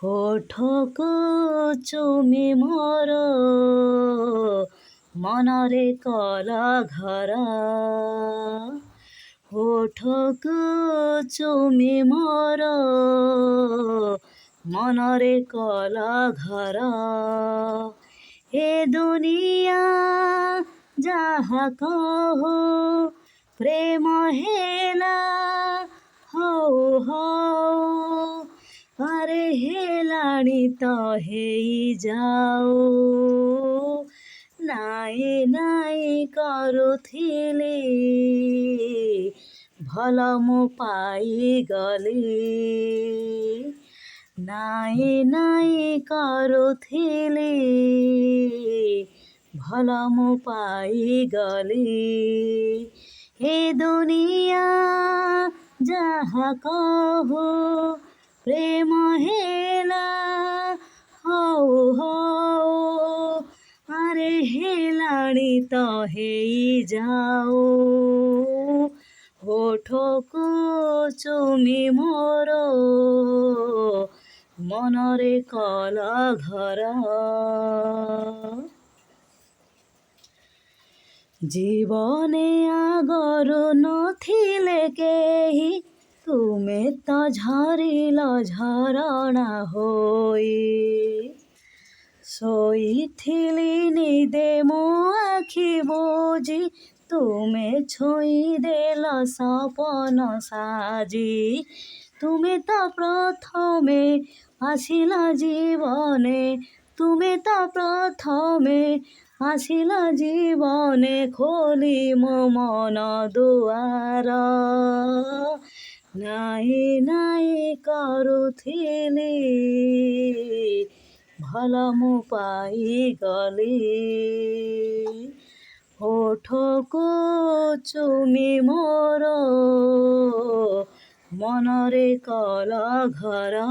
ଓଠକୁ ଚୁମି ମୋର ମନରେ କଲା ଘର। ଓଠକୁ ଚୁମି ମୋର ମନରେ କଲା ଘର। ଏ ଦୁନିଆ ଯାହା କହୁ ପ୍ରେମ ହେଲା ହଉ ହଉ। ଆରେ ହେଲାଣି ତ ହେଇଯାଉ। ନାଇଁ ନାଇଁ କରୁଥିଲି ଭଲ ମୁଁ ପାଇଗଲି। ନାଇଁ ନାଇଁ କରୁଥିଲି ଭଲ ମୁଁ ପାଇଗଲି। ଏ ଦୁନିଆ ଯାହା କହୁ ପ୍ରେମ ହେଲା ହଉ ହଉ। ଆରେ ହେଲାଣି ତ ହେଇଯାଉ। ଓଠକୁ ଚୁମି ମୋର ମନରେ କଲା ଘର। ଜୀବନେ ଆଗରୁ ନଥିଲେ କେହି, ତୁମେ ତ ଝରିଲ ଝରଣା ହୋଇ। ଶୋଇଥିଲି ନିଦେ ମୋ ଆଖି ବୁଜି, ତୁମେ ଛୁଇଁଦେଲ ସପନ ସାଜି। ତୁମେ ତ ପ୍ରଥମେ ଆସିଲ ଜୀବନେ, ତୁମେ ତ ପ୍ରଥମେ ଆସିଲ ଜୀବନେ, ଖୋଲି ମୋ ମନ ଦୁଆର। ନାଇଁ ନାଇଁ କରୁଥିଲି ଭଲ ମୁଁ ପାଇଗଲି। ଓଠକୁ ଚୁମି ମୋର ମନରେ କଲା ଘର।